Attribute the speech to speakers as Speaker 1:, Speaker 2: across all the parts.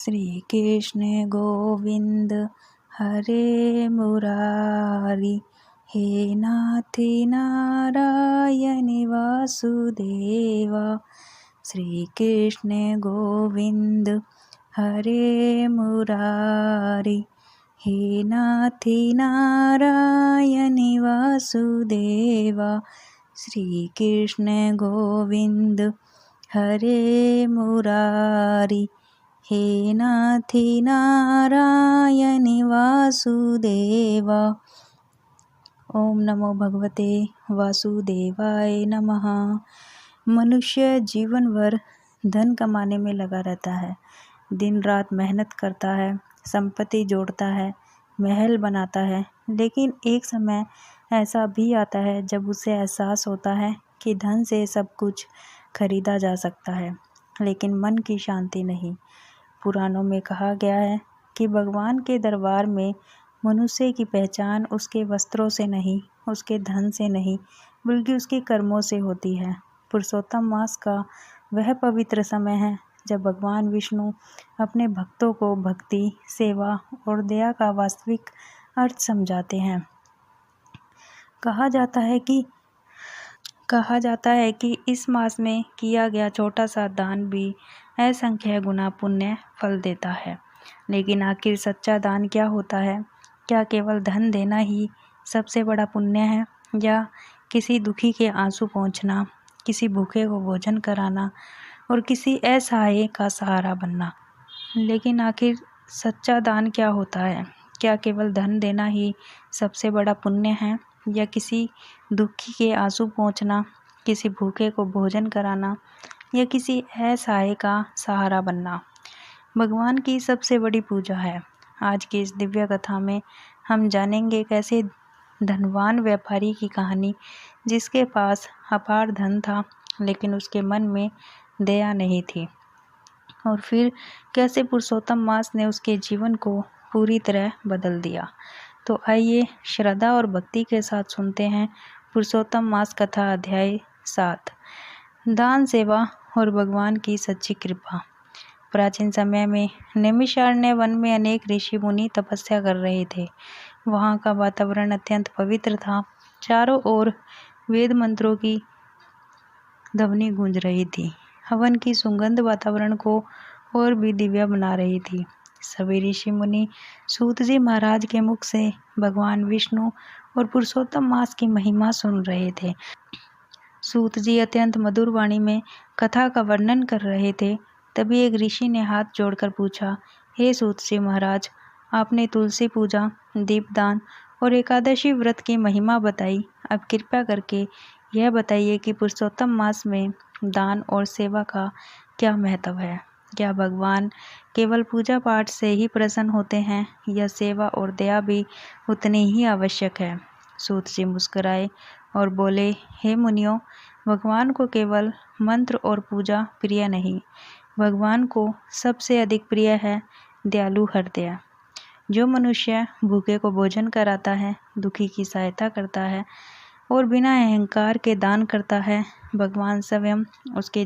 Speaker 1: श्री कृष्ण गोविंद हरे मुरारी, हे नाथ नारायण वासुदेवा। श्री कृष्ण गोविंद हरे मुरारी, हे नाथ नारायण वासुदेवा। श्री कृष्ण गोविंद हरे मुरारी, हे नाथ नारायण वासुदेवा। ओम नमो भगवते वासुदेवाय नमः। मनुष्य जीवन भर धन कमाने में लगा रहता है, दिन रात मेहनत करता है, संपत्ति जोड़ता है, महल बनाता है, लेकिन एक समय ऐसा भी आता है जब उसे एहसास होता है कि धन से सब कुछ खरीदा जा सकता है, लेकिन मन की शांति नहीं। पुराणों में कहा गया है कि भगवान के दरबार में मनुष्य की पहचान उसके वस्त्रों से नहीं, उसके धन से नहीं, बल्कि उसके कर्मों से होती है। पुरुषोत्तम मास का वह पवित्र समय है जब भगवान विष्णु अपने भक्तों को भक्ति, सेवा और दया का वास्तविक अर्थ समझाते हैं। कहा जाता है कि इस मास में किया गया छोटा सा दान भी असंख्य गुना पुण्य फल देता है। लेकिन आखिर सच्चा दान क्या होता है? क्या केवल धन देना ही सबसे बड़ा पुण्य है, या किसी दुखी के आंसू पोंछना, किसी भूखे को भोजन कराना और किसी असहाय का सहारा बनना? लेकिन आखिर सच्चा दान क्या होता है? क्या केवल धन देना ही सबसे बड़ा पुण्य है, या किसी दुखी के आंसू पोंछना, किसी भूखे को भोजन कराना या किसी असहाय का सहारा बनना भगवान की सबसे बड़ी पूजा है? आज की इस दिव्य कथा में हम जानेंगे कैसे धनवान व्यापारी की कहानी, जिसके पास अपार धन था लेकिन उसके मन में दया नहीं थी, और फिर कैसे पुरुषोत्तम मास ने उसके जीवन को पूरी तरह बदल दिया। तो आइए श्रद्धा और भक्ति के साथ सुनते हैं पुरुषोत्तम मास कथा अध्याय 7, दान, सेवा और भगवान की सच्ची कृपा। प्राचीन समय में नैमिषारण्य वन में अनेक ऋषि मुनि तपस्या कर रहे थे। वहाँ का वातावरण अत्यंत पवित्र था। चारों ओर वेद मंत्रों की ध्वनि गूंज रही थी। हवन की सुगंध वातावरण को और भी दिव्य बना रही थी। सभी ऋषि मुनि सूत जी महाराज के मुख से भगवान विष्णु और पुरुषोत्तम मास की महिमा सुन रहे थे। सूत जी अत्यंत मधुर वाणी में कथा का वर्णन कर रहे थे। तभी एक ऋषि ने हाथ जोड़कर पूछा, हे सूत जी महाराज, आपने तुलसी पूजा, दीपदान और एकादशी व्रत की महिमा बताई। अब कृपया करके यह बताइए कि पुरुषोत्तम मास में दान और सेवा का क्या महत्व है? क्या भगवान केवल पूजा पाठ से ही प्रसन्न होते हैं, या सेवा और दया भी उतनी ही आवश्यक है? सूत जी मुस्कुराए और बोले, हे मुनियों, भगवान को केवल मंत्र और पूजा प्रिय नहीं, भगवान को सबसे अधिक प्रिय है दयालु हृदय। जो मनुष्य भूखे को भोजन कराता है, दुखी की सहायता करता है और बिना अहंकार के दान करता है, भगवान स्वयं उसके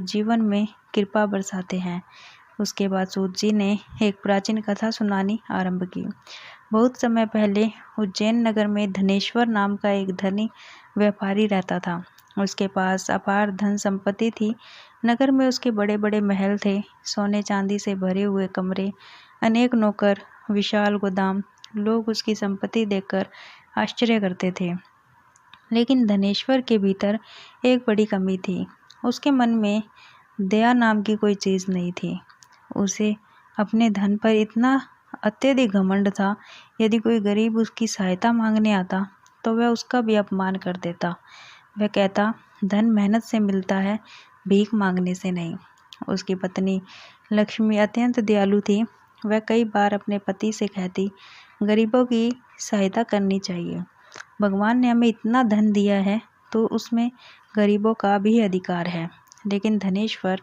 Speaker 1: जीवन में कृपा बरसाते हैं। उसके बाद सूत जी ने एक प्राचीन कथा सुनानी आरंभ की। बहुत समय पहले उज्जैन नगर में धनेश्वर नाम का एक धनी व्यापारी रहता था। उसके पास अपार धन संपत्ति थी। नगर में उसके बड़े बड़े महल थे, सोने चांदी से भरे हुए कमरे, अनेक नौकर, विशाल गोदाम। लोग उसकी संपत्ति देखकर आश्चर्य करते थे। लेकिन धनेश्वर के भीतर एक बड़ी कमी थी। उसके मन में दया नाम की कोई चीज़ नहीं थी। उसे अपने धन पर इतना अत्यधिक घमंड था, यदि कोई गरीब उसकी सहायता मांगने आता तो वह उसका भी अपमान कर देता। वह कहता, धन मेहनत से मिलता है, भीख मांगने से नहीं। उसकी पत्नी लक्ष्मी अत्यंत दयालु थी। वह कई बार अपने पति से कहती, गरीबों की सहायता करनी चाहिए। भगवान ने हमें इतना धन दिया है तो उसमें गरीबों का भी अधिकार है। लेकिन धनेश्वर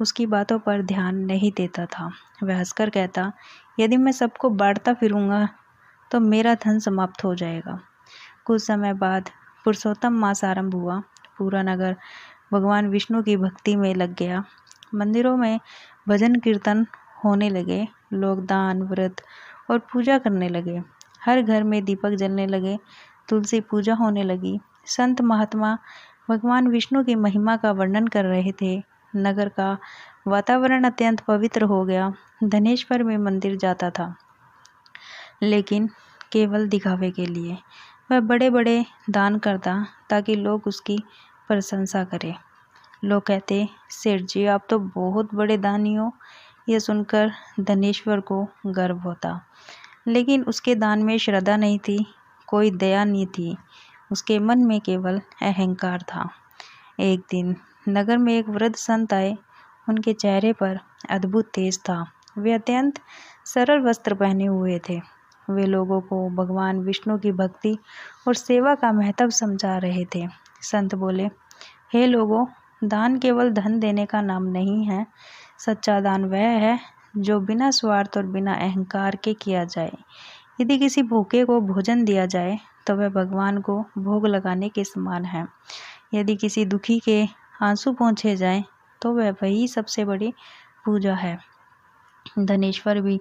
Speaker 1: उसकी बातों पर ध्यान नहीं देता था। वह हंसकर कहता, यदि मैं सबको बांटता फिरूंगा तो मेरा धन समाप्त हो जाएगा। कुछ समय बाद पुरुषोत्तम मास आरंभ हुआ। पूरा नगर भगवान विष्णु की भक्ति में लग गया। मंदिरों में भजन कीर्तन होने लगे, लोग दान व्रत और पूजा करने लगे। हर घर में दीपक जलने लगे, तुलसी पूजा होने लगी। संत महात्मा भगवान विष्णु की महिमा का वर्णन कर रहे थे। नगर का वातावरण अत्यंत पवित्र हो गया। धनेश्वर में मंदिर जाता था, लेकिन केवल दिखावे के लिए। वह बड़े बड़े दान करता ताकि लोग उसकी प्रशंसा करें। लोग कहते, सेठ जी आप तो बहुत बड़े दानी हो। यह सुनकर धनेश्वर को गर्व होता, लेकिन उसके दान में श्रद्धा नहीं थी, कोई दया नहीं थी। उसके मन में केवल अहंकार था। एक दिन नगर में एक वृद्ध संत आए। उनके चेहरे पर अद्भुत तेज था। वे अत्यंत सरल वस्त्र पहने हुए थे। वे लोगों को भगवान विष्णु की भक्ति और सेवा का महत्व समझा रहे थे। संत बोले, हे लोगों, दान केवल धन देने का नाम नहीं है। सच्चा दान वह है जो बिना स्वार्थ और बिना अहंकार के किया जाए। यदि किसी भूखे को भोजन दिया जाए तो वह भगवान को भोग लगाने के समान है। यदि किसी दुखी के आंसू पोंछे जाएं तो वह वही सबसे बड़ी पूजा है। धनेश्वर भी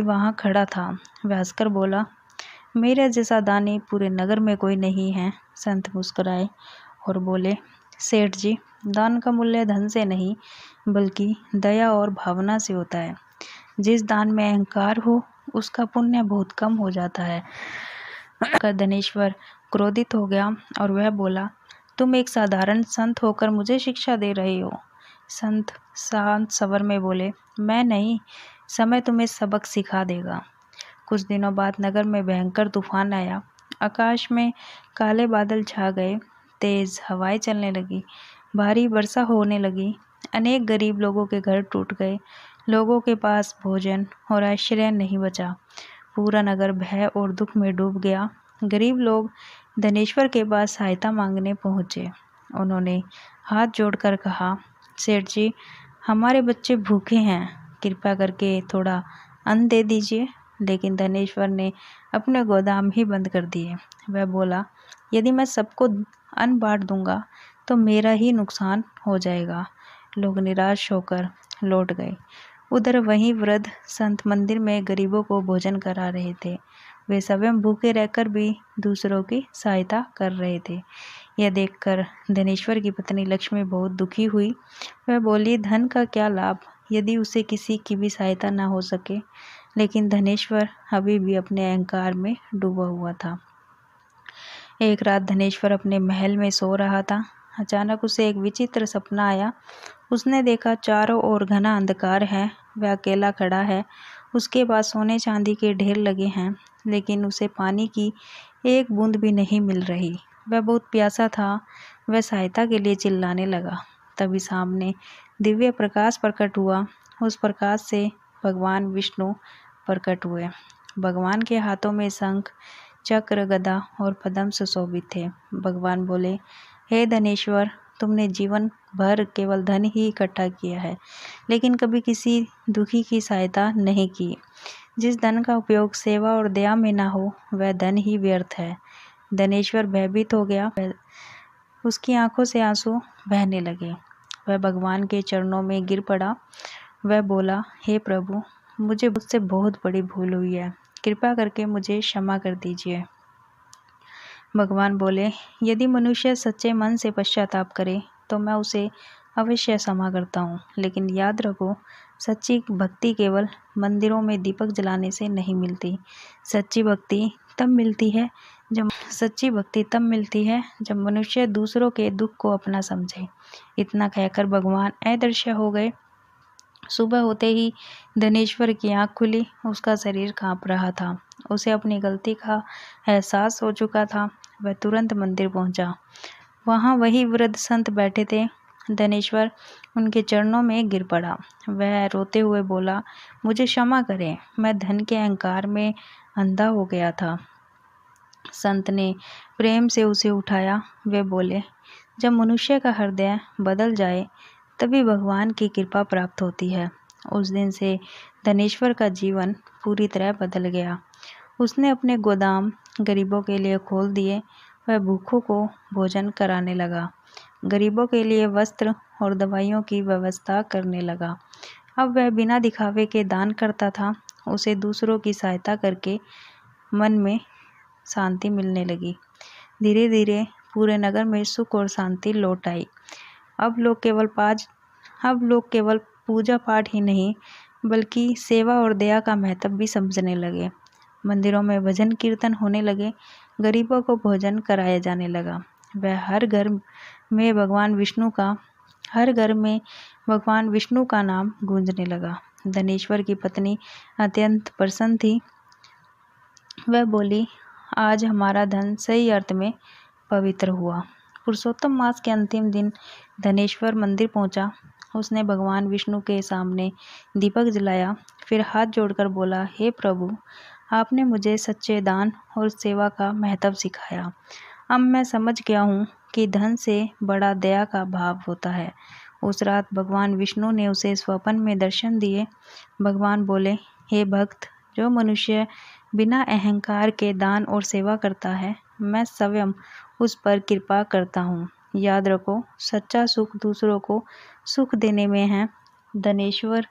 Speaker 1: वहाँ खड़ा था। वह हंसकर बोला, मेरे जैसा दानी पूरे नगर में कोई नहीं है। संत मुस्कुराए और बोले, सेठ जी, दान का मूल्य धन से नहीं बल्कि दया और भावना से होता है। जिस दान में अहंकार हो उसका पुण्य बहुत कम हो जाता है। धनेश्वर क्रोधित हो गया और वह बोला, तुम एक साधारण संत होकर मुझे शिक्षा दे रहे हो। संत शांत स्वर में बोले, मैं नहीं, समय तुम्हें सबक सिखा देगा। कुछ दिनों बाद नगर में भयंकर तूफान आया। आकाश में काले बादल छा गए, तेज हवाएं चलने लगी, भारी वर्षा होने लगी। अनेक गरीब लोगों के घर टूट गए। लोगों के पास भोजन और आश्रय नहीं बचा। पूरा नगर भय और दुख में डूब गया। गरीब लोग धनेश्वर के पास सहायता मांगने पहुंचे। उन्होंने हाथ जोड़कर कहा, सेठ जी, हमारे बच्चे भूखे हैं, कृपया करके थोड़ा अन्न दे दीजिए। लेकिन धनेश्वर ने अपने गोदाम ही बंद कर दिए। वह बोला, यदि मैं सबको अन्न बांट दूंगा तो मेरा ही नुकसान हो जाएगा। लोग निराश होकर लौट गए। उधर वहीं वृद्ध संत मंदिर में गरीबों को भोजन करा रहे थे। वे स्वयं भूखे रहकर भी दूसरों की सहायता कर रहे थे। यह देखकर धनेश्वर की पत्नी लक्ष्मी बहुत दुखी हुई। वह बोली, धन का क्या लाभ यदि उसे किसी की भी सहायता न हो सके। लेकिन धनेश्वर अभी भी अपने अहंकार में डूबा हुआ था। एक रात धनेश्वर अपने महल में सो रहा था। अचानक उसे एक विचित्र सपना आया। उसने देखा चारों ओर घना अंधकार है। वह अकेला खड़ा है। उसके पास सोने चांदी के ढेर लगे हैं, लेकिन उसे पानी की एक बूंद भी नहीं मिल रही। वह बहुत प्यासा था। वह सहायता के लिए चिल्लाने लगा। तभी सामने दिव्य प्रकाश प्रकट हुआ। उस प्रकाश से भगवान विष्णु प्रकट हुए। भगवान के हाथों में शंख, चक्र, गदा और पद्म सुशोभित थे। भगवान बोले, हे धनेश्वर, तुमने जीवन भर केवल धन ही इकट्ठा किया है, लेकिन कभी किसी दुखी की सहायता नहीं की। जिस धन का उपयोग सेवा और दया में ना हो वह धन ही व्यर्थ है। धनेश्वर भयभीत हो गया। उसकी आंखों से आंसू बहने लगे। वह भगवान के चरणों में गिर पड़ा। वह बोला, हे प्रभु, मुझसे बहुत बड़ी भूल हुई है, कृपा करके मुझे क्षमा कर दीजिए। भगवान बोले, यदि मनुष्य सच्चे मन से पश्चाताप करे तो मैं उसे अवश्य क्षमा करता हूँ। लेकिन याद रखो, सच्ची भक्ति केवल मंदिरों में दीपक जलाने से नहीं मिलती। सच्ची भक्ति तब मिलती है जब मनुष्य दूसरों के दुख को अपना समझे। इतना कहकर भगवान अदृश्य हो गए। सुबह होते ही धनेश्वर की आँख खुली। उसका शरीर कांप रहा था। उसे अपनी गलती का एहसास हो चुका था। वह तुरंत मंदिर पहुंचा। वहां वही वृद्ध संत बैठे थे। धनेश्वर उनके चरणों में गिर पड़ा। वह रोते हुए बोला, मुझे क्षमा करें, मैं धन के अहंकार में अंधा हो गया था। संत ने प्रेम से उसे उठाया। वे बोले, जब मनुष्य का हृदय बदल जाए तभी भगवान की कृपा प्राप्त होती है। उस दिन से धनेश्वर का जीवन पूरी तरह बदल गया। उसने अपने गोदाम गरीबों के लिए खोल दिए। वह भूखों को भोजन कराने लगा, गरीबों के लिए वस्त्र और दवाइयों की व्यवस्था करने लगा। अब वह बिना दिखावे के दान करता था। उसे दूसरों की सहायता करके मन में शांति मिलने लगी। धीरे धीरे पूरे नगर में सुख और शांति लौट आई। अब लोग केवल पूजा पाठ ही नहीं बल्कि सेवा और दया का महत्व भी समझने लगे। मंदिरों में भजन कीर्तन होने लगे, गरीबों को भोजन कराया जाने लगा। वह में हर घर में भगवान विष्णु का नाम गूंजने लगा। धनेश्वर की पत्नी अत्यंत प्रसन्न थी। वह बोली, आज हमारा धन सही अर्थ में पवित्र हुआ। पुरुषोत्तम मास के अंतिम दिन धनेश्वर मंदिर पहुंचा। उसने भगवान विष्णु के सामने दीपक जलाया, फिर हाथ जोड़कर बोला, हे प्रभु, आपने मुझे सच्चे दान और सेवा का महत्व सिखाया। अब मैं समझ गया हूँ कि धन से बड़ा दया का भाव होता है। उस रात भगवान विष्णु ने उसे स्वप्न में दर्शन दिए। भगवान बोले, हे भक्त, जो मनुष्य बिना अहंकार के दान और सेवा करता है, मैं स्वयं उस पर कृपा करता हूँ। याद रखो, सच्चा सुख दूसरों को सुख देने में है। धनेश्वर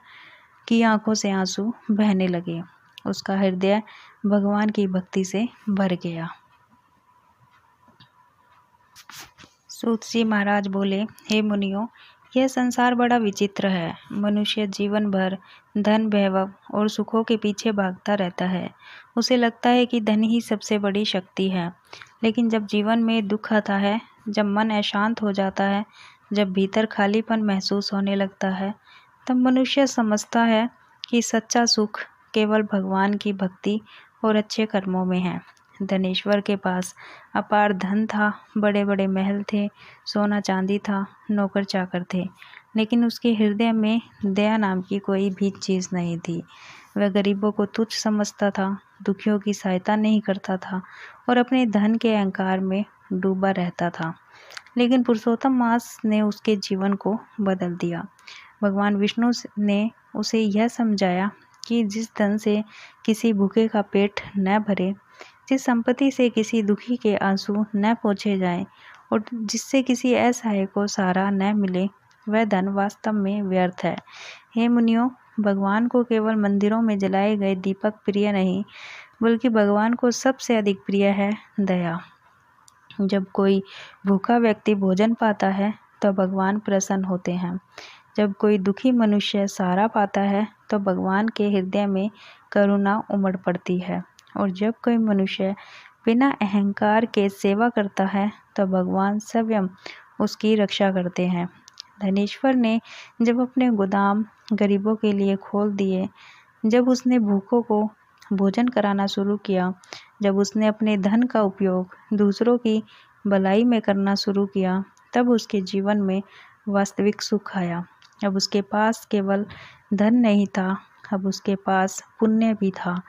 Speaker 1: की आंखों से आंसू बहने लगे। उसका हृदय भगवान की भक्ति से भर गया। सूत जी महाराज बोले, हे मुनियों, यह संसार बड़ा विचित्र है। मनुष्य जीवन भर धन, वैभव और सुखों के पीछे भागता रहता है। उसे लगता है कि धन ही सबसे बड़ी शक्ति है। लेकिन जब जीवन में दुख आता है, जब मन अशांत हो जाता है, जब भीतर खालीपन महसूस होने लगता है, तब मनुष्य समझता है कि सच्चा सुख केवल भगवान की भक्ति और अच्छे कर्मों में है। धनेश्वर के पास अपार धन था, बड़े बड़े महल थे, सोना चांदी था, नौकर चाकर थे, लेकिन उसके हृदय में दया नाम की कोई भी चीज़ नहीं थी। वह गरीबों को तुच्छ समझता था, दुखियों की सहायता नहीं करता था और अपने धन के अहंकार में डूबा रहता था। लेकिन पुरुषोत्तम मास ने उसके जीवन को बदल दिया। भगवान विष्णु ने उसे यह समझाया कि जिस धन से किसी भूखे का पेट न भरे, जिस संपत्ति से किसी दुखी के आंसू न पोंछे जाएं और जिससे किसी असहाय को सहारा न मिले, वह धन वास्तव में व्यर्थ है। हे मुनियों, भगवान को केवल मंदिरों में जलाए गए दीपक प्रिय नहीं, बल्कि भगवान को सबसे अधिक प्रिय है दया। जब कोई भूखा व्यक्ति भोजन पाता है तो भगवान प्रसन्न होते हैं। जब कोई दुखी मनुष्य सहारा पाता है तो भगवान के हृदय में करुणा उमड़ पड़ती है। और जब कोई मनुष्य बिना अहंकार के सेवा करता है तो भगवान स्वयं उसकी रक्षा करते हैं। धनेश्वर ने जब अपने गोदाम गरीबों के लिए खोल दिए, जब उसने भूखों को भोजन कराना शुरू किया, जब उसने अपने धन का उपयोग दूसरों की भलाई में करना शुरू किया, तब उसके जीवन में वास्तविक सुख आया। अब उसके पास केवल धन नहीं था, अब उसके पास पुण्य भी था।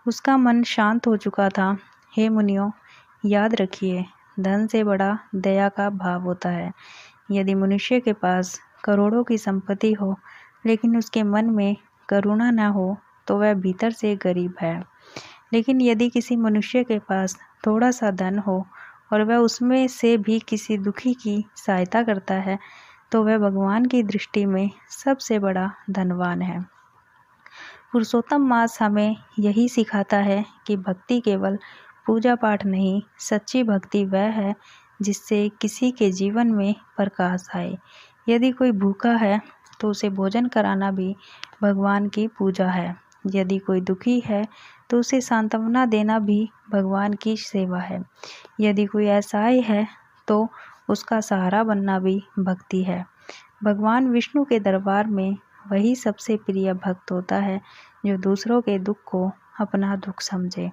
Speaker 1: उसका मन शांत हो चुका था। हे मुनियों, याद रखिए, धन से बड़ा दया का भाव होता है। यदि मनुष्य के पास करोड़ों की संपत्ति हो लेकिन उसके मन में करुणा न हो तो वह भीतर से गरीब है। लेकिन यदि किसी मनुष्य के पास थोड़ा सा धन हो और वह उसमें से भी किसी दुखी की सहायता करता है तो वह भगवान की दृष्टि में सबसे बड़ा धनवान है। पुरुषोत्तम मास हमें यही सिखाता है कि भक्ति केवल पूजा पाठ नहीं, सच्ची भक्ति वह है जिससे किसी के जीवन में प्रकाश आए। यदि कोई भूखा है तो उसे भोजन कराना भी भगवान की पूजा है। यदि कोई दुखी है तो उसे सांत्वना देना भी भगवान की सेवा है। यदि कोई असहाय है तो उसका सहारा बनना भी भक्ति है। भगवान विष्णु के दरबार में वही सबसे प्रिय भक्त होता है जो दूसरों के दुख को अपना दुख समझे,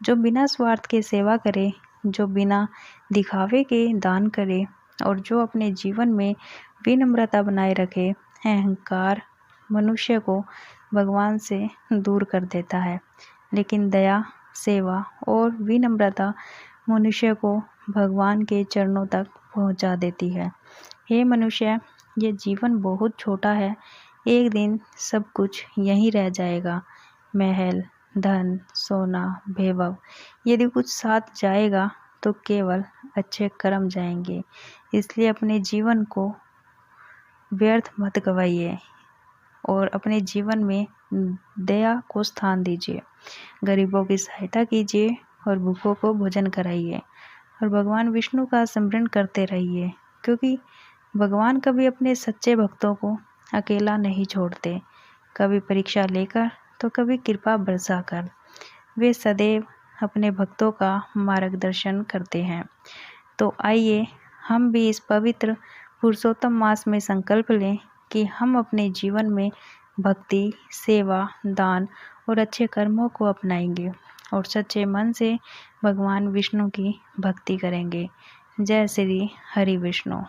Speaker 1: जो बिना स्वार्थ के सेवा करे, जो बिना दिखावे के दान करे और जो अपने जीवन में विनम्रता बनाए रखे। अहंकार मनुष्य को भगवान से दूर कर देता है, लेकिन दया, सेवा और विनम्रता मनुष्य को भगवान के चरणों तक पहुंचा देती है। हे मनुष्य, ये जीवन बहुत छोटा है। एक दिन सब कुछ यहीं रह जाएगा। महल, धन, सोना, वैभव, यदि कुछ साथ जाएगा तो केवल अच्छे कर्म जाएंगे। इसलिए अपने जीवन को व्यर्थ मत गवाइए और अपने जीवन में दया को स्थान दीजिए। गरीबों की सहायता कीजिए और भूखों को भोजन कराइए और भगवान विष्णु का स्मरण करते रहिए, क्योंकि भगवान कभी अपने सच्चे भक्तों को अकेला नहीं छोड़ते। कभी परीक्षा लेकर तो कभी कृपा बरसाकर वे सदैव अपने भक्तों का मार्गदर्शन करते हैं। तो आइए हम भी इस पवित्र पुरुषोत्तम मास में संकल्प लें कि हम अपने जीवन में भक्ति, सेवा, दान और अच्छे कर्मों को अपनाएंगे और सच्चे मन से भगवान विष्णु की भक्ति करेंगे। जय श्री हरि विष्णु।